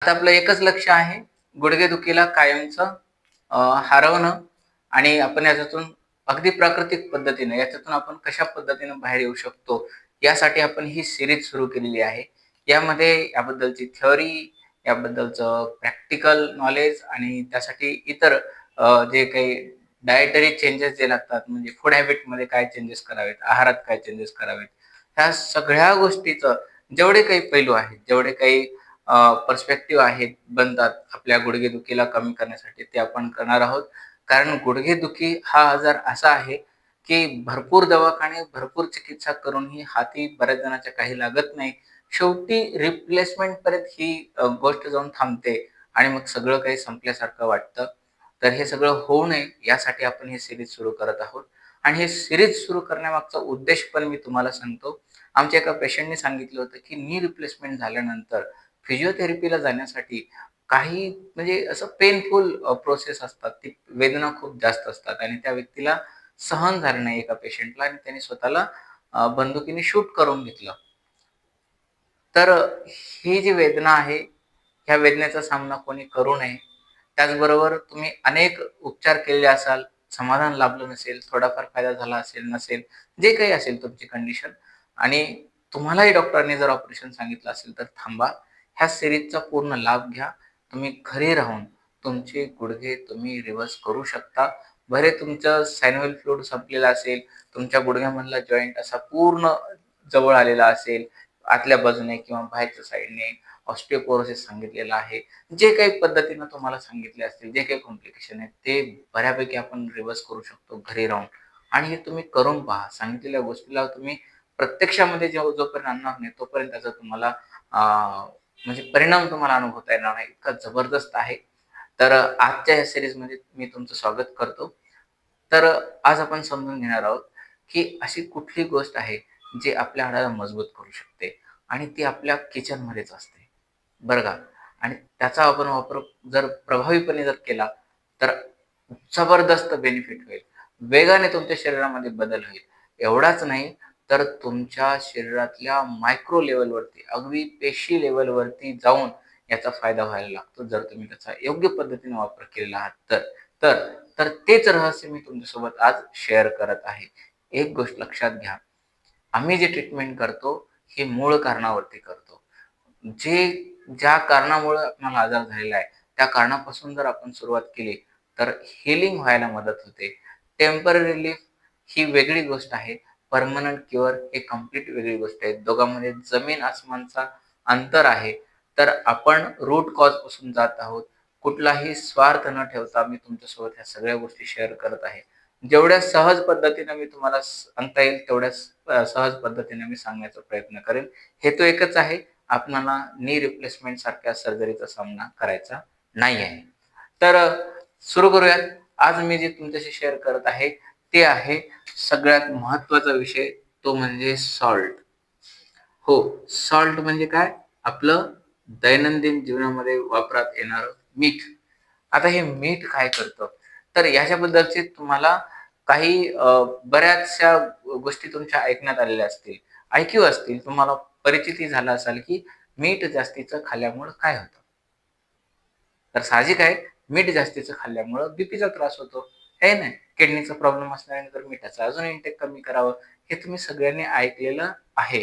आता आपलं एकच लक्ष आहे, गुडघेदुखीला कायमचं हरवणं आणि आपण याच्यातून अगदी प्राकृतिक पद्धतीने याच्यातून आपण कशा पद्धतीने बाहेर येऊ शकतो, यासाठी आपण ही सीरीज सुरू केलेली आहे. यामध्ये याबद्दलची थिअरी, याबद्दलचं प्रॅक्टिकल नॉलेज आणि त्यासाठी इतर जे काही डायटरी चेंजेस जे लागतात, म्हणजे फूड हॅबिटमध्ये काय चेंजेस करावेत, आहारात काय चेंजेस करावेत, ह्या सगळ्या गोष्टीचं जेवढे काही पैलू आहेत, जेवढे काही पर्स्पेक्टिव्ह आहेत बनतात आपल्या गुडघेदुखीला कमी करण्यासाठी ते आपण करणार आहोत. कारण गुडघेदुखी हा आजार असा आहे, की भरपूर दवाखाने, भरपूर चिकित्सा करूनही हाती बऱ्याच जणांच्या काही लागत नाही. शेवटी रिप्लेसमेंटपर्यंत ही गोष्ट जाऊन थांबते आणि मग सगळं काही संपल्यासारखं वाटतं. तर हे सगळं होऊ नये यासाठी आपण ही सीरीज सुरू करत आहोत आणि हे सीरीज सुरू करण्यामागचा उद्देश पण मी तुम्हाला सांगतो. आमच्या एका पेशंटने सांगितलं होतं, की नी रिप्लेसमेंट झाल्यानंतर फिजिओथेरपीला जाण्यासाठी काही म्हणजे असं पेनफुल प्रोसेस असतात. ती वेदना खूप जास्त असतात आणि त्या व्यक्तीला सहन झालं नाही एका पेशंटला आणि त्याने स्वतःला बंदुकीने शूट करून घेतलं. तर ही जी वेदना आहे, ह्या वेदनेचा सामना कोणी करू नये. त्याचबरोबर तुम्ही अनेक उपचार केलेले असाल, समाधान लाभलं नसेल, थोडाफार फायदा झाला असेल, नसेल, जे काही असेल तुमची कंडिशन आणि तुम्हालाही डॉक्टरांनी जर ऑपरेशन सांगितलं असेल, तर थांबा. ह्या सीरीजचा पूर्ण लाभ घ्या. तुम्ही घरी राहून तुमचे गुडघे तुम्ही रिव्हर्स करू शकता. भले तुमचं सायनोव्हियल फ्लुइड संपलेला असेल, तुमच्या गुडघ्यामधला जॉइंट असा पूर्ण जवळ आलेला असेल, आतल्या बाजूने किंवा बाहेरच्या साइडने ऑस्टिओपोरोसिस सांगितलेलं आहे. जे काही पद्धतीनं तुम्हाला सांगितले असतील, जे काही कॉम्प्लिकेशन आहेत, ते बऱ्यापैकी आपण रिव्हर्स करू शकतो घरी राहून आणि हे तुम्ही करून पहा. सांगितलेल्या गोष्टीला तुम्ही प्रत्यक्षामध्ये जोपर्यंत आणणार नाही, तोपर्यंत त्याचा तुम्हाला म्हणजे परिणाम तुम्हाला अनुभवता येणार नाही. इतका जबरदस्त आहे. तर आजच्या या सीरीजमध्ये मी तुमचं स्वागत करतो. तर आज आपण समजून घेणार आहोत, की अशी कुठली गोष्ट आहे, जी आपल्या हाडाला मजबूत करू शकते आणि ती आपल्या किचनमध्येच असते. बरं का? आणि त्याचा आपण वापर जर प्रभावीपणे जर केला, तर जबरदस्त बेनिफिट होईल. वेगाने तुमच्या शरीरामध्ये बदल होईल. एवढाच नाही, तर तुमच्या शरीरातल्या मायक्रो लेव्हलवरती, अगदी पेशी लेव्हलवरती जाऊन याचा फायदा व्हायला लागतो, जर तुम्ही त्याचा योग्य पद्धतीने वापर केलेला आहात तर. तर तर तेच रहस्य मी तुमच्यासोबत आज शेअर करत आहे. एक गोष्ट लक्षात घ्या, आम्ही जे ट्रीटमेंट करतो, हे मूळ कारणावरती करतो. ज्या कारणामुळे आपल्याला आजार झालेला आहे, त्या कारणापासून जर आपण सुरुवात केली, तर हीलिंग व्हायला मदत होते. टेम्पररी रिलीफ ही वेगळी गोष्ट आहे. पर्मनंट क्युअर ही कंप्लीट वेगळी गोष्ट आहे. दोघांमध्ये जमीन आसमानचा अंतर आहे. तर आपण रूट कॉजपासून जात आहोत. कुठलाही स्वार्थ न ठेवता मी तुमच्यासोबत ह्या सगळ्या गोष्टी शेअर करत आहे. जेवढ्या सहज पद्धतीने मी तुम्हाला सांगता येईल, तेवढ्या सहज पद्धतीने मी सांगण्याचा प्रयत्न करेन. हेतू एकच आहे, आपणाला नी रिप्लेसमेंट सारख्या सर्जरीचा सामना करायचा नाही आहे. तर सुरू करूयात. आज मी जे तुमच्याशी शेअर करत आहे, ते आहे सगळ्यात महत्त्वाचा विषय, तो म्हणजे सॉल्ट. हो, सॉल्ट म्हणजे काय? आपलं दैनंदिन जीवनामध्ये वापरात येणारं मीठ. आता हे मीठ काय करतं? तर याच्याबद्दलचे तुम्हाला काही बऱ्याचशा गोष्टी तुमच्या ऐकण्यात आलेल्या असतील, ऐकीव असतील. तुम्हाला परिचितही झाला असाल, की मीठ जास्तीचं खाल्ल्यामुळं काय होतं? तर साहजिक आहे, मीठ जास्तीचं खाल्ल्यामुळं बीपीचा त्रास होतो, आहे ना? किडनीचा प्रॉब्लेम असल्याने तर मिठाचं अजून इंटेक कमी करावं, हे तुम्ही सगळ्यांनी ऐकलेलं आहे.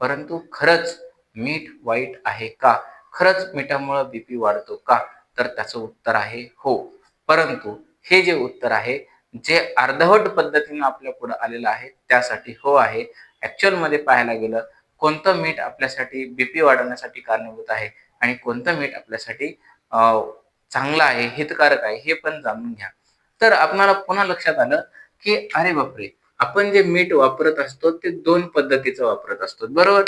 परंतु खरंच मीठ वाईट आहे का? खरंच मिठामुळं बीपी वाढतो का? तर त्याचं उत्तर आहे हो. परंतु हे जे उत्तर आहे, जे अर्धवट पद्धतीनं आपल्या पुढं आलेलं आहे, त्यासाठी हो आहे. ॲक्चुअलमध्ये पाहायला गेलं, कोणतं मीठ आपल्यासाठी बीपी वाढवण्यासाठी कारणीभूत आहे आणि कोणतं मीठ आपल्यासाठी अ, चांगलं आहे, हितकारक आहे, हे पण जाणून घ्या. तर आपणाला पुन्हा लक्षात आलं, की अरे बापरे! आपण जे मीठ वापरत असतो, ते 2 पद्धतीचं वापरत असतो, बरोबर?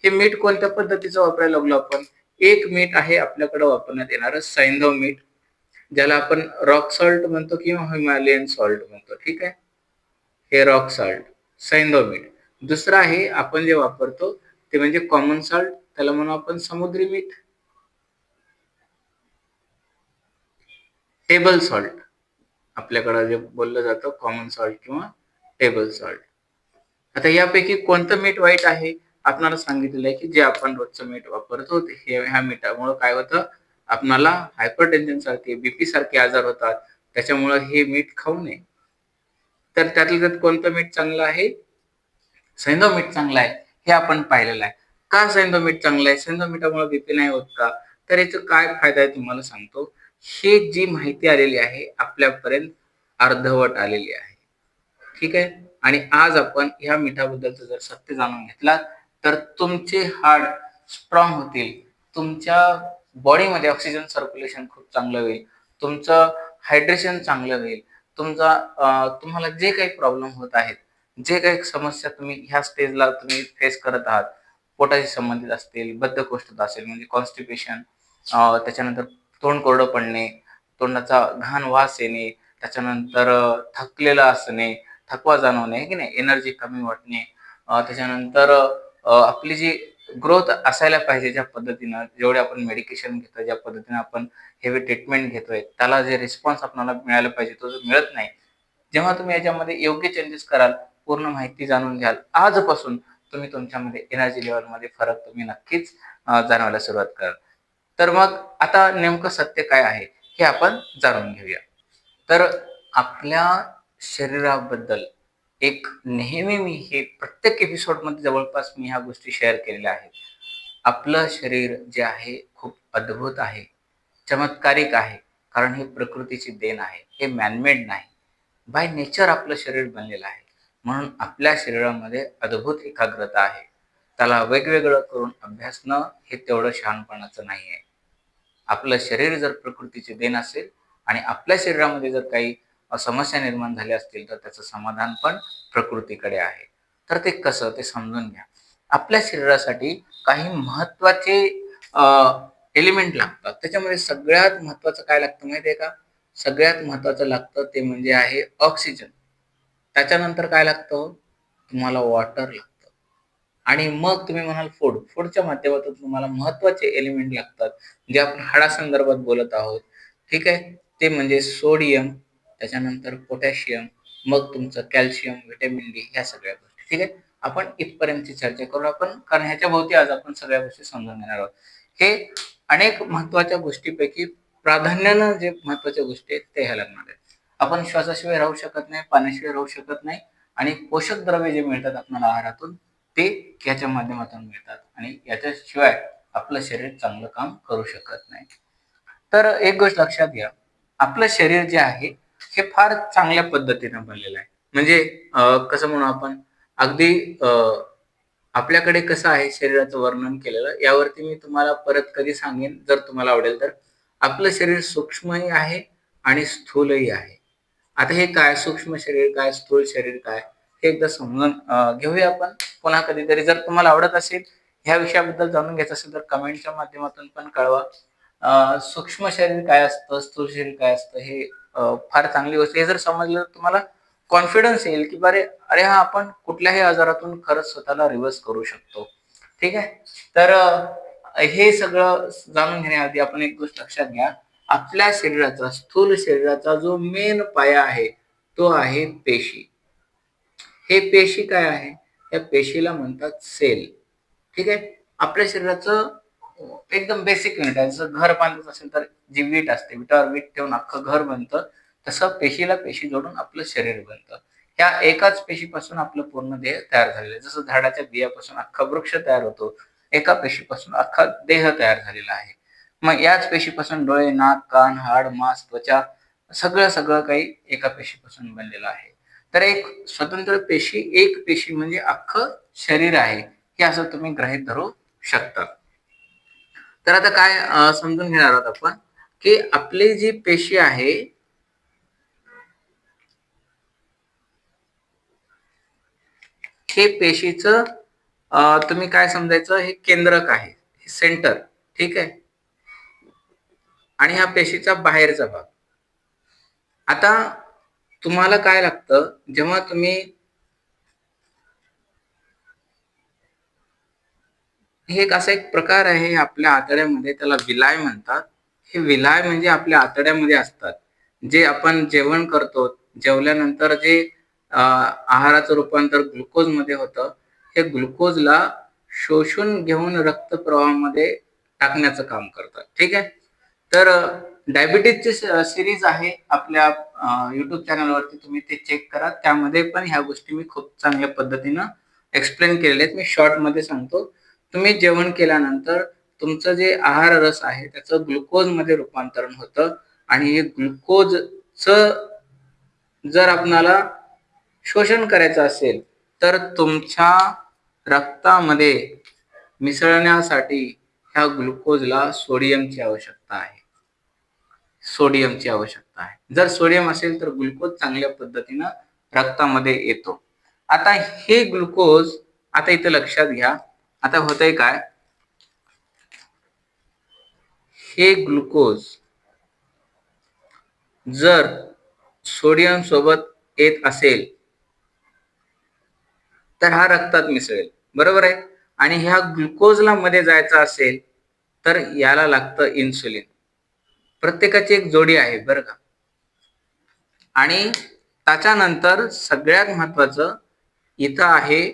हे मीठ कोणत्या पद्धतीचं वापरायला लागलो आपण? एक मीठ आहे आपल्याकडे वापरण्यात येणारं सैंधव मीठ, ज्याला आपण रॉक सॉल्ट म्हणतो किंवा हिमालयन सॉल्ट म्हणतो, ठीक आहे? हे रॉक सॉल्ट, सैंधव मीठ. दुसरं आहे आपण जे वापरतो, ते म्हणजे कॉमन सॉल्ट, त्याला म्हणू आपण समुद्री मीठ. टेबल सॉल्ट आपल्याकडं जे बोललं जातं कॉमन सॉल्ट किंवा टेबल सॉल्ट. आता यापैकी कोणतं मीठ वाईट आहे? आपल्याला सांगितलेलं आहे, की जे आपण रोजचं मीठ वापरतो, ह्या मिठामुळं काय होतं? आपणाला हायपरटेन्शन सारखे बीपी सारखे आजार होतात, त्याच्यामुळे हे मीठ खाऊ नये. तर त्यातल्या त्यात कोणतं मीठ चांगलं आहे? सैंधव मीठ चांगलं आहे, हे आपण पाहिलेलं आहे. का सैंधव मीठ चांगलं आहे? सैंधव मिठामुळे बीपी नाही होत का? तर याचा काय फायदा आहे तुम्हाला सांगतो. ही जी माहिती आलेली आहे आपल्यापर्यंत अर्धवट आलेली आहे. ठीक आहे. आणि आज आपण ह्या मिठाबद्दलचं जर सत्य जाणून घेतलात तर तुमचे हाड स्ट्रॉंग होतील. तुमच्या बॉडीमध्ये ऑक्सिजन सर्क्युलेशन खूप चांगलं होईल. तुमचं हायड्रेशन चांगलं होईल. तुम्हाला जे काही प्रॉब्लेम होत आहेत, जे काही समस्या तुम्ही ह्या स्टेजला तुम्ही फेस करत आहात, पोटाशी संबंधित असतील, बद्धकोष्ठता असेल म्हणजे कॉन्स्टिपेशन, त्याच्यानंतर तोंड कोरडं पडणे, तोंडाचा घाण वास येणे, त्याच्यानंतर थकलेलं असणे, थकवा जाणवणे, आहे की नाही, एनर्जी कमी वाटणे, त्याच्यानंतर आपली जी ग्रोथ असायला पाहिजे ज्या पद्धतीनं, जेवढे आपण मेडिकेशन घेतोय, ज्या पद्धतीने आपण हेवी ट्रीटमेंट घेतोय, त्याला जे रिस्पॉन्स आपल्याला मिळायला पाहिजे तो जो मिळत नाही. जेव्हा तुम्ही याच्यामध्ये योग्य चेंजेस कराल, पूर्ण माहिती जाणून घ्याल, आजपासून तुम्ही तुमच्यामध्ये एनर्जी लेव्हलमध्ये फरक तुम्ही नक्कीच जाणवायला सुरुवात कराल. तर मग आता नेमकं सत्य काय आहे हे आपण जाणून घेऊया. तर आपल्या शरीराबद्दल एक नेहमी मी हे प्रत्येक एपिसोडमध्ये जवळपास मी ह्या गोष्टी शेअर केलेल्या आहेत. आपलं शरीर जे आहे खूप अद्भुत आहे, चमत्कारिक आहे. कारण हे प्रकृतीची देण आहे. हे मॅनमेड नाही. बाय नेचर आपलं शरीर बनलेलं आहे. म्हणून आपल्या शरीरामध्ये अद्भुत एकाग्रता आहे. त्याला वेगवेगळं करून अभ्यासणं हे तेवढं शहाणपणाचं नाही आहे. आपलं शरीर जर प्रकृतीची देण असेल आणि आपल्या शरीरामध्ये जर काही समस्या निर्माण झाल्या असतील तर त्याचं समाधान पण प्रकृतीकडे आहे. तर ते कसं ते समजून घ्या. आपल्या शरीरासाठी काही महत्त्वाचे एलिमेंट लागतात. त्याच्यामध्ये सगळ्यात महत्त्वाचं काय लागतं माहिती आहे का? सगळ्यात महत्त्वाचं लागतं ते म्हणजे आहे ऑक्सिजन. त्याच्यानंतर काय लागतं? तुम्हाला वॉटर लागतं. आणि मग तुम्ही म्हणाल फूड. फूडच्या माध्यमातून तुम्हाला महत्त्वाचे एलिमेंट लागतात, जे आपण हाडासंदर्भात बोलत आहोत. ठीक आहे? ते म्हणजे सोडियम, त्याच्यानंतर पोटॅशियम, मग तुमचं कॅल्शियम, व्हिटॅमिन डी ह्या सगळ्या गोष्टी. ठीक आहे? आपण इथपर्यंतची चर्चा करू आपण, कारण ह्याच्या भोवती आज आपण सगळ्या गोष्टी समजून घेणार आहोत. हे अनेक महत्त्वाच्या गोष्टींपैकी प्राधान्यानं जे महत्त्वाच्या गोष्टी आहेत ते ह्या लागणार आहेत. आपण श्वासाशिवाय राहू शकत नाही, पाण्याशिवाय राहू शकत नाही आणि पोषक द्रव्ये जे मिळतात आपल्याला आहारातून ते याच्या माध्यमातून मिळतात आणि याच्याशिवाय आपलं शरीर चांगलं काम करू शकत नाही. तर एक गोष्ट लक्षात घ्या, आपलं शरीर जे आहे हे फार चांगल्या पद्धतीनं बनलेलं आहे. म्हणजे कसं म्हणू आपण, अगदी आपल्याकडे कसं आहे शरीराचं वर्णन केलेलं, यावरती मी तुम्हाला परत कधी सांगेन जर तुम्हाला आवडेल तर. आपलं शरीर सूक्ष्मही आहे आणि स्थूलही आहे. आता हे काय सूक्ष्म शरीर काय, स्थूल शरीर काय, हे एकदा समजून घेऊया आपण पुन्हा कधीतरी. जर तुम्हाला आवडत असेल, ह्या विषयाबद्दल जाणून घ्यायचं असेल तर कमेंटच्या माध्यमातून पण कळवा. सूक्ष्म शरीर काय असतं, स्थूल शरीर काय असतं, हे फार चांगली गोष्ट. हे जर समजलं तर तुम्हाला कॉन्फिडन्स येईल, की अरे हा आपण कुठल्याही आजारातून खरंच स्वतःला रिव्हर्स करू शकतो. ठीक आहे? तर हे सगळं जाणून घेण्याआधी आपण एक गोष्ट लक्षात घ्या. आपल्या शरीराचा, स्थूल शरीराचा जो मेन पाया आहे, तो आहे पेशी. हे पेशी काय आहे? या पेशीला म्हणतात सेल. ठीक आहे? आपल्या शरीराचं एकदम बेसिक युनिट आहे. जसं घर बांधायचं असेल तर जी वीट असते, विटावर वीट ठेवून अख्खं घर बनतं, तसं पेशीला पेशी जोडून आपलं शरीर बनतं. ह्या एकाच पेशीपासून आपलं पूर्ण देह तयार झालेलं आहे. जसं झाडाच्या बियापासून अख्खा वृक्ष तयार होतो, एका पेशीपासून अख्खा देह तयार झालेला आहे. मग याच पेशीपासून डोळे, नाक, कान, हाड, मांस, त्वचा सगळं काही एका पेशीपासून बनलेलं आहे. तर एक स्वतंत्र पेशी, एक पेशी म्हणजे अख्खं शरीर आहे, हे असं तुम्ही गृहीत धरू शकता. तर आता काय समजून घेणार आहोत आपण, की आपली जी पेशी आहे, हे पेशीचं तुम्ही काय समजायचं, हे केंद्रक आहे, सेंटर. ठीक आहे? आणि ह्या पेशीचा बाहेरचा भाग. आता तुम्हाला काय लागतं, जेव्हा तुम्ही हे एक असा एक प्रकार आहे आपल्या आतड्यामध्ये, त्याला विलाय म्हणतात. हे विलाय म्हणजे आपल्या आतड्यामध्ये असतात. जे आपण जेवण करतो, जेवल्यानंतर जे आहाराचं रूपांतर ग्लुकोजमध्ये होतं, हे ग्लुकोजला शोषून घेऊन रक्तप्रवाहामध्ये टाकण्याचं काम करतात. ठीक आहे? तर डायबिटीजची सिरीज आहे आपल्या YouTube चॅनलवरती, तुम्ही ते चेक करा. त्यामध्ये पण ह्या गोष्टी मी खूप चांगल्या पद्धतीनं एक्सप्लेन केलेल्या आहेत. मी शॉर्टमध्ये सांगतो. तुम्ही जेवण केल्यानंतर तुमचं जे आहार रस आहे त्याचं ग्लुकोजमध्ये रूपांतरण होतं आणि हे ग्लुकोजचं जर आपणाला शोषण करायचं असेल तर तुमच्या रक्तामध्ये मिसळण्यासाठी ह्या ग्लुकोजला सोडियमची आवश्यकता आहे. सोडियमची आवश्यकता आहे. जर सोडियम असेल तर ग्लुकोज चांगल्या पद्धतीनं रक्तामध्ये येतो. आता हे ग्लुकोज, आता इथं लक्षात घ्या, आता होतंय काय, हे ग्लुकोज जर सोडियम सोबत येत असेल तर हा रक्तात मिसळेल, बरोबर आहे. आणि ह्या ग्लुकोजला मध्ये जायचं असेल तर याला लागतं इन्सुलिन. प्रत्येकाची एक जोडी आहे बरं का. आणि त्याच्यानंतर सगळ्यात महत्वाचं इथं आहे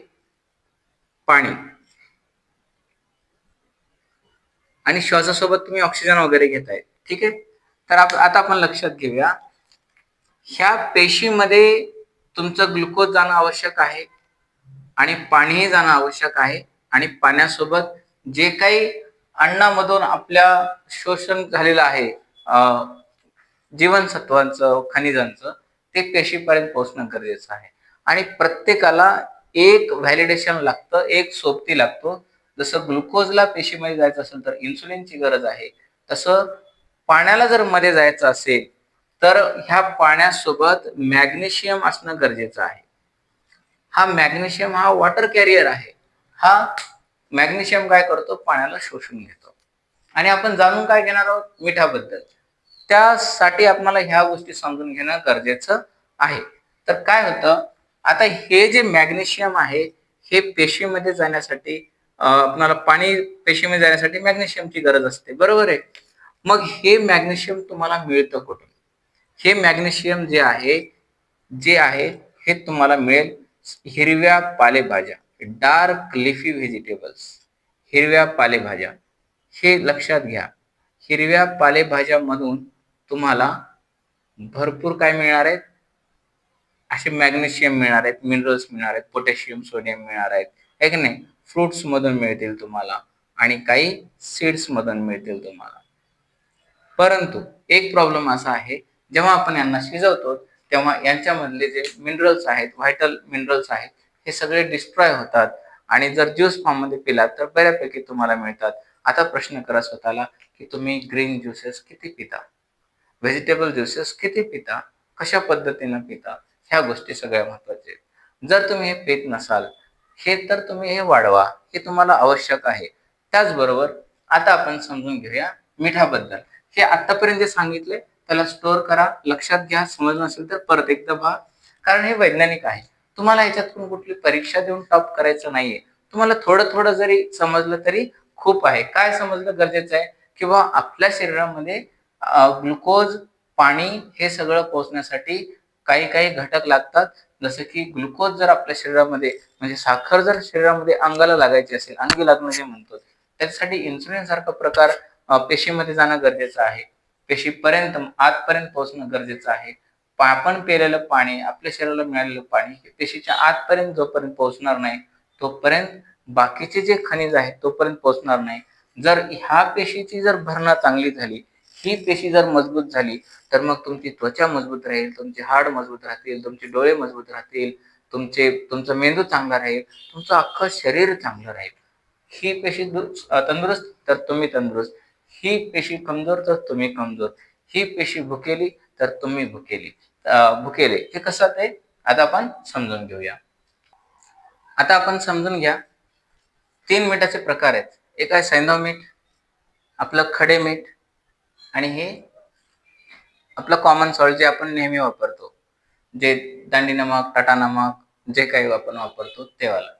पाणी, आणि श्वासासोबत तुम्ही ऑक्सिजन वगैरे घेताय, ठीक आहे. तर आता आपण लक्षात घेऊया, ह्या पेशीमध्ये तुमचं ग्लुकोज जाणं आवश्यक आहे आणि पाणीही जाणं आवश्यक आहे, आणि पाण्यासोबत जे काही अन्नामधून आपल्या शोषण झालेलं आहे जीवनसत्वांचं, खनिजांचं, ते पेशीपर्यंत पोहोचणं गरजेचं आहे. आणि प्रत्येकाला एक व्हॅलिडेशन लागतं, एक सोबती लागतो. जसं ग्लुकोजला पेशीमध्ये जायचं असेल तर इन्सुलिनची गरज आहे, तसं पाण्याला जर मध्ये जायचं असेल तर ह्या पाण्यासोबत मॅग्नेशियम असणं गरजेचं आहे. हा मॅग्नेशियम हा वॉटर कॅरियर आहे. हा मॅग्नेशियम काय करतो, पाण्याला शोषून घेतो. आणि आपण जाणून काय घेणार आहोत, मिठाबद्दल. त्यासाठी आपल्याला ह्या गोष्टी समजून घेणं गरजेचं आहे. तर काय होतं, आता हे जे मॅग्नेशियम आहे हे पेशीमध्ये जाण्यासाठी, आपल्याला पाणी पेशीमध्ये जाण्यासाठी मॅग्नेशियमची गरज असते, बरोबर आहे. मग हे मॅग्नेशियम तुम्हाला मिळतं कुठून? हे मॅग्नेशियम जे आहे हे तुम्हाला मिळेल हिरव्या पालेभाज्या, डार्क लिफी व्हेजिटेबल्स, हिरव्या पालेभाज्या. हे लक्षात घ्या, हिरव्या पालेभाज्यामधून तुम्हाला भरपूर काय मिळणार आहेत, असे मॅग्नेशियम मिळणार आहेत, मिनरल्स मिळणार आहेत, पोटॅशियम, सोडियम मिळणार आहेत, है की नाही. फ्रुट्स मधून मिळतील तुम्हाला आणि काही सीड्स मधून मिळतील तुम्हाला. परंतु एक प्रॉब्लेम असा आहे, जेव्हा आपण यांना शिजवतो तेव्हा यांच्यामधले जे मिनरल्स आहेत, व्हायटल मिनरल्स आहेत, हे सगळे डिस्ट्रॉय होतात आणि जर ज्यूस फॉर्म मध्ये पिलात तर बऱ्यापैकी तुम्हाला मिळतात. आता प्रश्न करा स्वतःला की तुम्ही ग्रीन ज्युसेस किती पिता, व्हेजिटेबल ज्युसेस किती पिता, कशा पद्धतीनं पिता, ह्या गोष्टी सगळ्या महत्वाच्या आहेत. जर तुम्ही हे पित नसाल हे तर तुम्ही हे वाढवा, हे तुम्हाला आवश्यक आहे. त्याचबरोबर आता आपण समजून घेऊया मिठाबद्दल. हे आतापर्यंत जे सांगितले त्याला स्टोअर करा, लक्षात घ्या, समजलं नसेल तर परत एकदा पहा, कारण हे वैज्ञानिक आहे. तुम्हाला याच्यातून कुठली परीक्षा देऊन टॉप करायचं नाहीये. तुम्हाला थोडं थोडं जरी समजलं तरी खूप आहे. काय समजलं गरजेचं आहे, किंवा आपल्या शरीरामध्ये ग्लुकोज, पाणी हे सगळं पोहोचण्यासाठी काही काही घटक लागतात. जसं की ग्लुकोज जर आपल्या शरीरामध्ये, म्हणजे साखर जर शरीरामध्ये अंगाला लागायची असेल, अंगी लागणं जे म्हणतो, त्याच्यासाठी इन्सुलिन सारखा प्रकार पेशीमध्ये जाणं गरजेचं आहे. पेशीपर्यंत आतपर्यंत पोहोचणं गरजेचं आहे. आपण पिलेलं पाणी, आपल्या शरीराला मिळालेलं पाणी हे पेशीच्या आतपर्यंत जोपर्यंत पोहोचणार नाही तोपर्यंत बाकीचे जे खनिज आहेत तोपर्यंत पोहोचणार नाही. जर ह्या पेशीची जर भरणा चांगली झाली, ही पेशी जर मजबूत झाली तर मग तुमची त्वचा मजबूत राहील, तुमचे हाड मजबूत राहतील, तुमचे डोळे मजबूत राहतील, तुमचा मेंदू चांगला राहील, तुमचं अख्खं शरीर चांगलं राहील. ही पेशी तंदुरुस्त तर तुम्ही तंदुरुस्त, ही पेशी कमजोर तर तुम्ही कमजोर, ही पेशी भुकेली तर तुम्ही भुकेले. हे कसं ते आता आपण समजून घेऊया. आता आपण समजून घ्या, 3 मीठाचे प्रकार आहेत. एक आहे सैंधव मीठ, आपलं खडे मीठ, आणि हे आपलं कॉमन सॉल्ट जे आपण नेहमी वापरतो, जे दांडी नमक, टाटा नमक, जे काही आपण वापरतो ते वाला.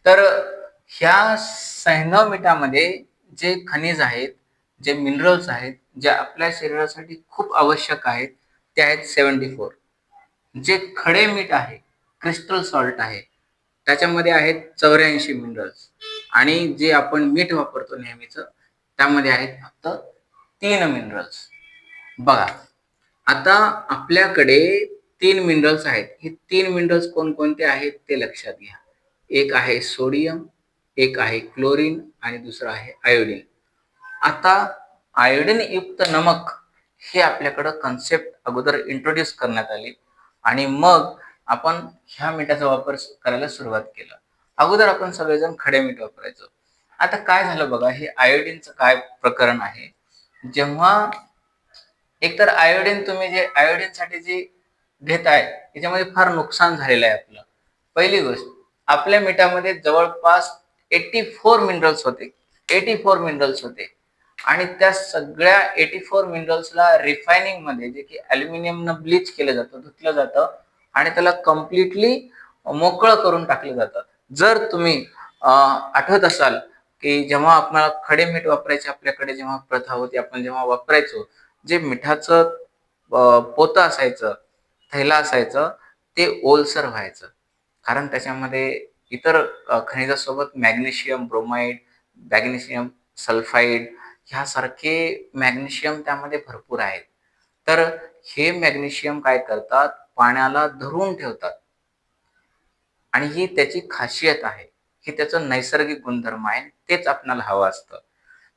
तर ह्या सैंधव मिठामध्ये जे खनिज आहेत, जे मिनरल्स आहेत, जे आपल्या शरीरासाठी खूप आवश्यक आहेत, ते आहेत 74. जे खडे मीठ आहे, क्रिस्टल सॉल्ट आहे, त्याच्यामध्ये आहेत 84 मिनरल्स, आणि जे आपण मीठ वापरतो नेहमीच त्यामध्ये आहेत फक्त 3 मिनरल्स. बघा, आता आपल्याकडे 3 मिनरल्स आहेत. हे 3 मिनरल्स कोणकोणते आहेत ते लक्षात घ्या. एक आहे सोडियम, एक आहे क्लोरीन आणि दुसरं आहे आयोडीन. आता आयोडीन युक्त नमक हे आपल्याकडं कन्सेप्ट अगोदर इंट्रोड्यूस करण्यात आली आणि मग आपण ह्या मीठाचा वापर करायला सुरुवात केला. अगोदर आपण सगळेजण खडे मीठ वापरायचो. आता काय झालं बघा, हे आयोडीनचं काय प्रकरण आहे. जेव्हा एकतर आयोडीन तुम्ही जे आयोडीनसाठी जे घेताय त्याच्यामध्ये फार नुकसान झालेलं आहे आपलं. पहिली गोष्ट, आपल्या मिठामध्ये जवळपास 84 मिनरल्स होते. 84 मिनरल्स होते आणि त्या सगळ्या 84 मिनरल्सला रिफायनिंग मध्ये जे की अल्युमिनियमनं ब्लीच केलं जातं, धुतलं जातं आणि त्याला कम्प्लिटली मोकळं करून टाकलं जातं. जर तुम्ही आठवत असाल की जेव्हा आपल्याला खडे मीठ वापरायचे आपल्याकडे जेव्हा प्रथा होती, आपण जेव्हा वापरायचो, जे मिठाचं पोतं असायचं, थैलं असायचं, ते ओलसर व्हायचं. कारण त्याच्यामध्ये इतर खनिजासोबत मॅग्नेशियम ब्रोमाइड, मॅग्नेशियम सल्फाइड ह्यासारखे मॅग्नेशियम त्यामध्ये भरपूर आहेत. तर हे मॅग्नेशियम काय करतात, पाण्याला धरून ठेवतात आणि ही त्याची खासियत आहे. हे त्याचं नैसर्गिक गुणधर्म आहे. तेच आपल्याला हवं असतं.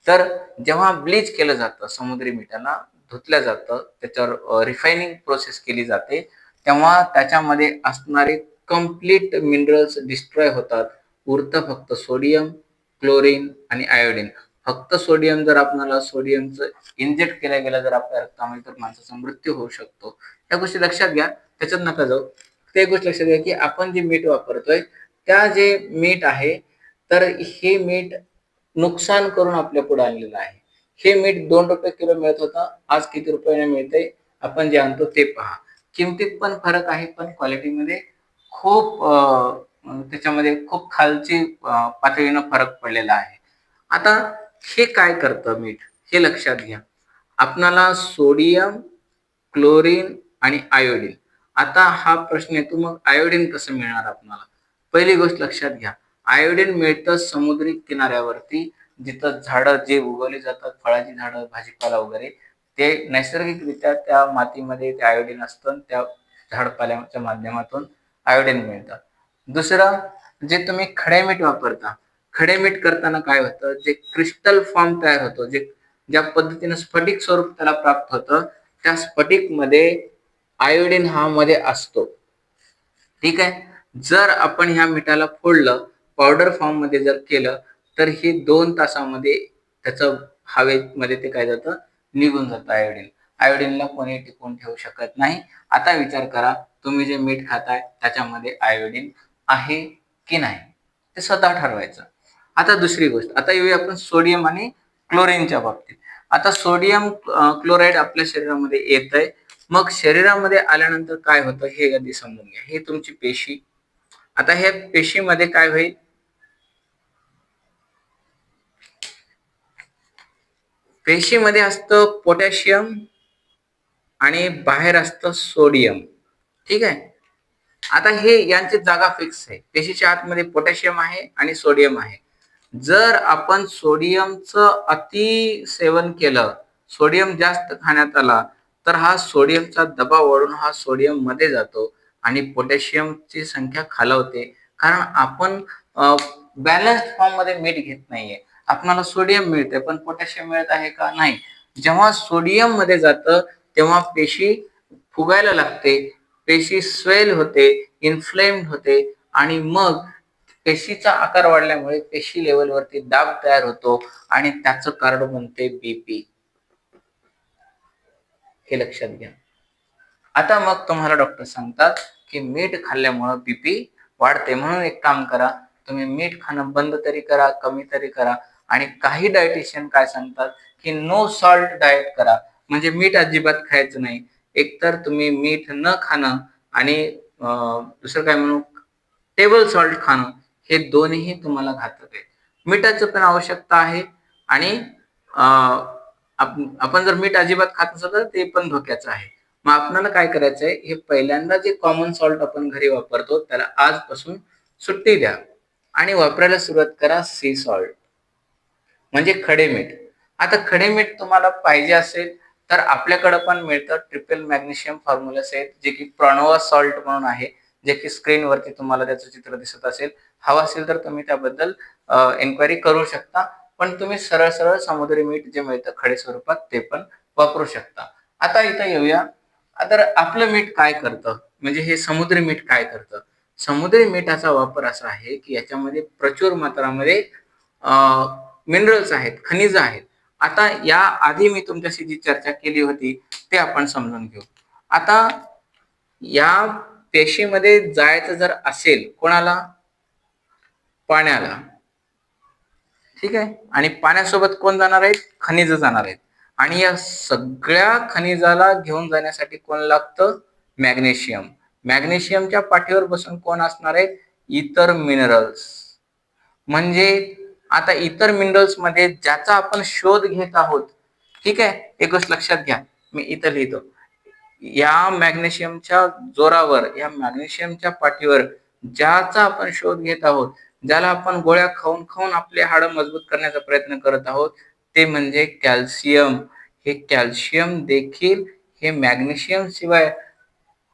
तर जेव्हा ब्लीच केलं जातं, समुद्री मिठाला धुतलं जातं, त्याच्यावर रिफायनिंग प्रोसेस केली जाते, तेव्हा त्याच्यामध्ये असणारे कंप्लीट मिनरल्स डिस्ट्रॉय होतात. उरतं फक्त सोडियम, क्लोरीन आणि आयोडीन. फक्त सोडियम जर आपल्याला सोडियमचं इंजेक्ट केलं गेलं जर आपल्या रक्तामध्ये तर माणसाचा मृत्यू होऊ शकतो. या गोष्टी लक्षात घ्या. त्याच्यात नका जाऊ. ते गोष्ट लक्षात घ्या की आपण जे मीठ वापरतोय त्या जे मीठ आहे तर हे मीठ नुकसान करून आपल्या पुढे आणलेलं आहे. हे मीठ 2 रुपये किलो मिळत होतं. आज किती रुपयाने मिळतंय आपण जे आणतो ते पहा. किमतीत पण फरक आहे, पण क्वालिटीमध्ये खूप त्याच्यामध्ये खूप खालची पातळीनं फरक पडलेला आहे. आता हे काय करतं मीठ हे लक्षात घ्या. आपणाला सोडियम, क्लोरीन आणि आयोडीन. आता हा प्रश्न येतो, मग आयोडीन कसं मिळणार आपल्याला? पहिली गोष्ट लक्षात घ्या. आयोडीन मिळतं समुद्री किनाऱ्यावरती, जिथं झाडं जे उगवली जातात, फळाची झाडं, भाजीपाला वगैरे, ते नैसर्गिकरित्या त्या मातीमध्ये ते आयोडीन असतं. त्या झाडपाल्याच्या माध्यमातून आयोडीन मिळतं. दुसरं, जे तुम्ही खडे मीठ वापरता, खडे मीठ करताना काय होतं, जे क्रिस्टल फॉर्म तयार होतो, जे ज्या पद्धतीनं स्फटिक स्वरूप त्याला प्राप्त होतं, त्या स्फटिक मध्ये आयोडीन हा मध्ये असतो. ठीक आहे. जर आपण ह्या मिठाला फोडलं, पावडर फॉर्म मध्ये जर केलं, तर हे 2 तासामध्ये त्याचं हवेमध्ये ते काय जातं, निघून जातं आयोडीन. आयोडीनला कोणी टिकवून ठेवू शकत नाही. आता विचार करा, तुम्ही जे मीठ खाताय त्याच्यामध्ये आयोडीन आहे की नाही, ते स्वतः ठरवायचं. आता दुसरी गोष्ट, आता येऊया आपण सोडियम आणि क्लोरीनच्या बाबतीत. आता सोडियम क्लोराईड आपल्या शरीरामध्ये येतंय. मग शरीरामध्ये आल्यानंतर काय होतं हे आधी समजून घ्या. हे तुमची पेशी. आता हे पेशीमध्ये काय होईल, पेशीमध्ये असतं पोटॅशियम आणि बाहेर असतं सोडियम. ठीक आहे. आता हे यांची जागा फिक्स आहे. पेशीच्या आतमध्ये पोटॅशियम आहे आणि सोडियम आहे. जर आपण सोडियमचं अति सेवन केलं, सोडियम जास्त खाण्यात आला, तर हा सोडियमचा दबाव वाढून हा सोडियम मध्ये जातो आणि पोटॅशियमची संख्या खालावते. कारण आपण बॅलन्स्ड फॉर्म मध्ये मीठ घेत नाहीये. आपल्याला सोडियम मिळते पण पोटॅशियम मिळत आहे का? नाही. जेव्हा सोडियम मध्ये जातं तेव्हा पेशी फुगायला लागते, पेशी स्वेल होते, इन्फ्लेम्ड होते आणि मग पेशीचा आकार वाढल्यामुळे पेशी लेवलवरती दाब तयार होतो आणि त्याचं कारण बनते बीपी. हे लक्षात घ्या. आता मग तुम्हाला डॉक्टर सांगतात की मीठ खाल्ल्यामुळे बीपी वाढते, म्हणून एक काम करा, तुम्ही मीठ खाणं बंद तरी करा, कमी तरी करा. आणि काही डायटिशियन काय सांगतात की नो सॉल्ट डाएट करा, म्हणजे मीठ अजिबात खायचं नाही. एकतर तुम्ही मीठ न खाणं आणि दुसरं काय म्हणू, टेबल सॉल्ट खाणं, हे दोन्हीही तुम्हाला घातक आहे. मिठाचं पण आवश्यकता आहे आणि आपण जर मीठ अजिबात खात नसेल तर ते पण धोक्याचं आहे. मग आपल्याला काय करायचंय, हे पहिल्यांदा जे कॉमन सॉल्ट आपण घरी वापरतो त्याला आजपासून सुट्टी द्या आणि वापरायला सुरुवात करा सी सॉल्ट, म्हणजे खडे मीठ. आता खडे मीठ तुम्हाला पाहिजे असेल तर आपल्याकडे पण मिळतं ट्रिपल मॅग्नेशियम फॉर्म्युलास आहेत, जे की प्रणोवा सॉल्ट म्हणून आहे, जे की स्क्रीनवरती तुम्हाला त्याचं चित्र दिसत असेल. हवं असेल तर तुम्ही त्याबद्दल एन्क्वायरी करू शकता. पण तुम्ही सरळ सरळ समुद्री मीठ जे मिळतं खडे स्वरूपात ते पण वापरू शकता. आता इथं येऊया. तर आपलं मीठ काय करतं, म्हणजे हे समुद्री मीठ काय करतं? समुद्री मिठाचा वापर असा आहे की याच्यामध्ये प्रचुर मात्रामध्ये मिनरल्स आहेत, खनिज आहेत. आता या आधी मी तुमच्याशी जी चर्चा केली होती ते आपण समजून घेऊ. आता या पेशीमध्ये जायचं जर असेल कोणाला, पाण्याला, ठीक आहे, आणि पाण्यासोबत कोण जाणार आहेत, खनिज जाणार आहेत. आणि या सगळ्या खनिजाला घेऊन जाण्यासाठी कोण लागतं, मॅग्नेशियम. मॅग्नेशियमच्या पाठीवर बसून कोण असणार आहेत, इतर मिनरल्स. म्हणजे आता इतर मिनरल्स मध्ये ज्याचा आपण शोध घेत आहोत, ठीक आहे, एक गोष्ट लक्षात घ्या, मी इथं लिहितो. या मॅग्नेशियमच्या जोरावर, या मॅग्नेशियमच्या पाठीवर ज्याचा आपण शोध घेत आहोत, ज्याला आपण गोळ्या खाऊन खाऊन आपले हाडं मजबूत करण्याचा प्रयत्न करत आहोत, ते म्हणजे कॅल्शियम. हे कॅल्शियम देखील हे मॅग्नेशियम शिवाय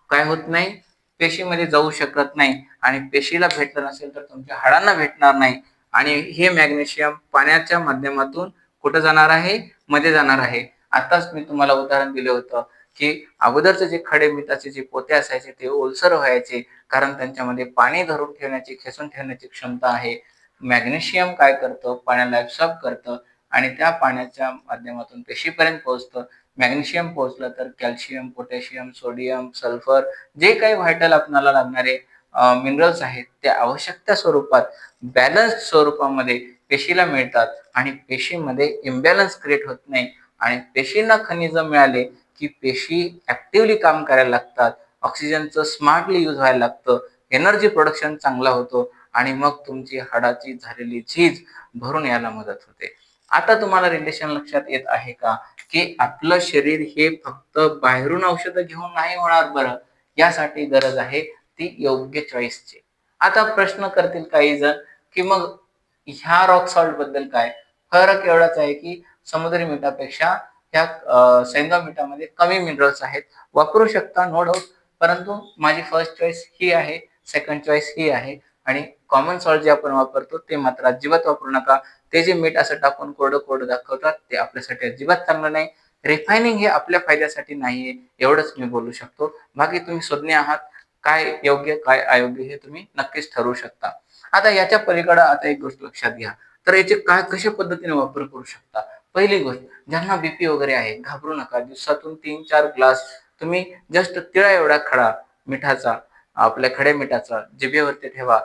काय होत नाही, पेशीमध्ये जाऊ शकत नाही. आणि पेशीला भेटलं नसेल तर तुमच्या हाडांना भेटणार नाही. आणि हे मॅग्नेशियम पाण्याच्या माध्यमातून कुठं जाणार आहे, मध्ये जाणार आहे. आताच मी तुम्हाला उदाहरण दिलं होतं की अगोदरचे जे खडे मिठाचे जे पोते असायचे ते ओलसर व्हायचे, कारण त्यांच्यामध्ये पाणी धरून ठेवण्याची, खेचून ठेवण्याची क्षमता आहे. मॅग्नेशियम काय करतं, पाण्याला ऍब्सॉर्ब करतं आणि त्या पाण्याच्या माध्यमातून पेशीपर्यंत पोहोचतं. मॅग्नेशियम पोहोचलं तर कॅल्शियम, पोटॅशियम, सोडियम, सल्फर, जे काही व्हायटल आपल्याला लागणारे मिनरल्स आहेत ते आवश्यकता स्वरूपात, बॅलन्स स्वरूपामध्ये पेशीला मिळतात आणि पेशीमध्ये इम्बॅलन्स क्रिएट होत नाही. आणि पेशींना खनिज मिळाले की पेशी ऍक्टिव्हली काम करायला लागतात, ऑक्सिजनचं स्मार्टली यूज व्हायला लागतं, एनर्जी प्रोडक्शन चांगला होतो आणि मग तुमची हाडाची झालेली झीज भरून यायला मदत होते. आता तुम्हाला रिलेशन लक्षात येत आहे का, की आपलं शरीर हे फक्त बाहेरून औषधं घेऊन नाही होणार बरं, यासाठी गरज आहे ती योग्य चॉईसची. आता प्रश्न करतील काही जण की मग ह्या रॉक सॉल्ट बद्दल काय? फरक एवढाच आहे की समुद्री मिठापेक्षा ह्या सैंधव मिठामध्ये कमी मिनरल्स आहेत. वापरू शकता, नो डाऊट. परंतु माझी फर्स्ट चॉईस ही आहे, सेकंड चॉईस ही आहे. आणि कॉमन सॉल्ट जे आपण वापरतो ते मात्र अजिबात वापरू नका. ते जे मीठ असं टाकून कोरडं कोरडं दाखवतात ते आपल्यासाठी अजिबात चांगलं नाही. रिफायनिंग हे आपल्या फायद्यासाठी नाहीये, एवढंच मी बोलू शकतो. बाकी तुम्ही सुज्ञ आहात, काय योग्य काय अयोग्य हे तुम्ही नक्कीच ठरवू शकता. आता याच्या पलीकडे आता एक गोष्ट लक्षात घ्या, तर याचे काय कशा पद्धतीने वापर करू शकता. पहिली गोष्ट, ज्यांना बीपी वगैरे आहे घाबरू नका. दिवसातून 3-4 ग्लास तुम्ही जस्ट तिळा एवढा खडा मिठाचा, आपल्या खड्या मिठाचा जिभेवरती ठेवा,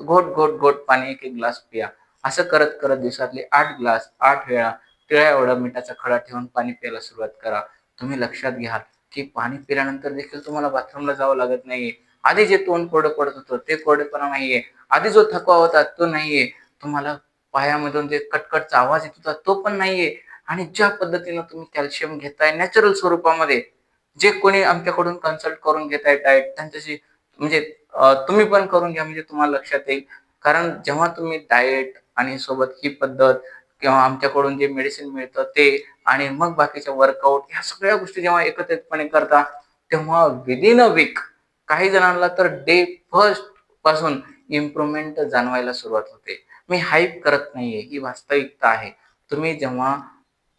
घोट घोट घोट पाणी एक एक ग्लास पिया. असं करत करत दिवसातले 8 ग्लास 8 वेळा तिळा एवढा मिठाचा खडा ठेवून पाणी प्यायला सुरुवात करा. तुम्ही लक्षात घ्याल की पाणी पिल्यानंतर देखील तुम्हाला बाथरूमला जावं लागत नाहीये. आधी जे तोंड कोरडं पडत होतं ते कोरडेपणा नाहीये. आधी जो थकवा होता तो नाहीये. तुम्हाला पायामधून जे कटकटचा आवाज येत होता तो पण नाहीये. आणि ज्या पद्धतीनं तुम्ही कॅल्शियम घेताय नॅचरल स्वरूपामध्ये, जे कोणी आमच्याकडून कन्सल्ट करून घेताय डाएट त्यांच्याशी, म्हणजे तुम्ही पण करून घ्या, म्हणजे तुम्हाला लक्षात येईल. कारण जेव्हा तुम्ही डाएट आणि सोबत ही पद्धत किंवा आमच्याकडून जे मेडिसिन मिळतं ते आणि मग बाकीच्या वर्कआउट, ह्या सगळ्या गोष्टी जेव्हा एकत्रितपणे करता, तेव्हा विदिन अ वीक काही जणांना तर डे फर्स्ट पासून इम्प्रूव्हमेंट जाणवायला सुरुवात होते. मी हाईप करत नाहीये, ही वास्तविकता आहे. तुम्ही जेव्हा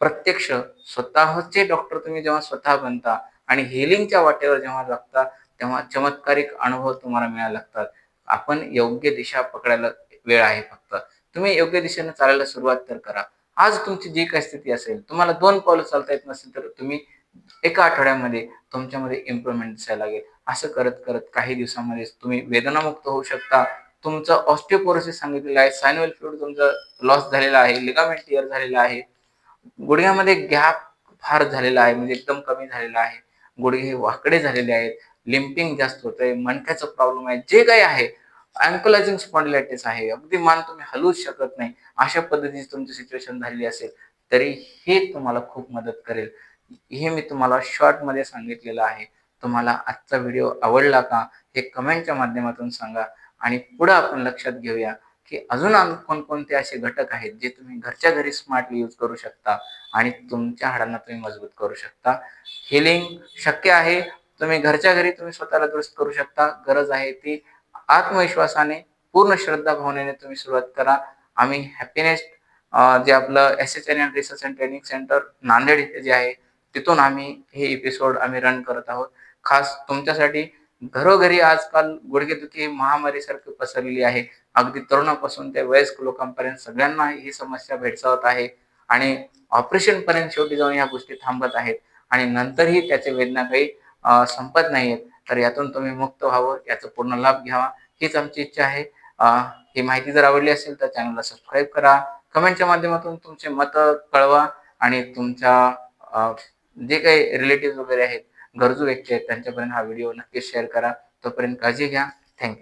प्रत्यक्ष स्वतःचे डॉक्टर तुम्ही जेव्हा स्वतः बनता आणि हीलिंगच्या वाटेवर जेव्हा लागता, तेव्हा चमत्कारिक अनुभव तुम्हाला मिळायला लागतात. आपण योग्य दिशा पकडायला वेळ आहे फक्त. तुम्ही योग्य दिशेने चालायला सुरुवात तर करा. आज तुमची जी काही स्थिती असेल, तुम्हाला 2 पावलं चालता येत नसेल तर तुम्ही एका आठवड्यामध्ये तुमच्यामध्ये इम्प्रूव्हमेंट दिसायला लागेल. असं करत करत काही दिवसांमध्येच तुम्ही वेदनामुक्त होऊ शकता. तुमचं ऑस्टिओपोरोसिस सांगितलेलं आहे, सायनोव्हियल फ्लुइड तुमचं लॉस झालेला आहे, लिगामेंट टिअर झालेला आहे, गुडघ्यामध्ये गॅप फार झालेला आहे, म्हणजे एकदम कमी झालेला आहे, गुडघे वाकडे झालेले आहेत, लिम्पिंग जास्त होतंय, मणक्याचा प्रॉब्लेम आहे, जे काही आहे, अँकोलायझिंग स्पॉन्डिलायटिस आहे, अगदी मान तुम्ही हलवूच शकत नाही, अशा पद्धतीची तुमची सिच्युएशन झालेली असेल तरी हे तुम्हाला खूप मदत करेल. हे मी तुम्हाला शॉर्टमध्ये सांगितलेलं आहे. तुम्हाला आजचा व्हिडिओ आवडला का, हे कमेंटच्या माध्यमातून सांगा आणि पुढे आपण लक्षात घेऊया की अजून कोणकोणते असे घटक आहेत जे तुम्ही घरच्या घरी स्मार्टली यूज करू शकता आणि तुमच्या हाडांना तुम्ही मजबूत करू शकता. हिलिंग शक्य आहे. तुम्ही घरच्या घरी तुम्ही स्वतःला दुरुस्त करू शकता. गरज आहे ती आत्मविश्वासाने, पूर्ण श्रद्धा भावनेने तुम्ही सुरुवात करा. आम्ही हॅपीनेस जे आपलं S-H-N-N research and training centre Nanded इथे जे आहे, तिथून आम्ही हे एपिसोड रन करत आहोत. खास तुमच्यासाठी. घरोघरी आजकाल गुडघेदुखी ही महामारीसारखी पसरलेली आहे. अगदी तरुणापासून ते वयस्क लोकांपर्यंत सगळ्यांना ही समस्या भेडसावत आहे आणि ऑपरेशनपर्यंत शेवटी जाऊन ह्या गोष्टी थांबत आहेत आणि नंतरही त्याचे वेदना काही संपत नाहीयेत. तर यातून तुम्ही मुक्त व्हावं, याचा पूर्ण लाभ घ्यावा, हीच आमची इच्छा आहे. अ, ही माहिती जर आवडली असेल तर चॅनलला सबस्क्राईब करा. कमेंटच्या माध्यमातून तुमचे मतं कळवा आणि तुमच्या जे काही रिलेटिव्हज वगैरे आहेत, गरजू व्यक्ती आहेत, त्यांच्यापर्यंत हा व्हिडिओ नक्कीच शेअर करा. तोपर्यंत काळजी घ्या. थँक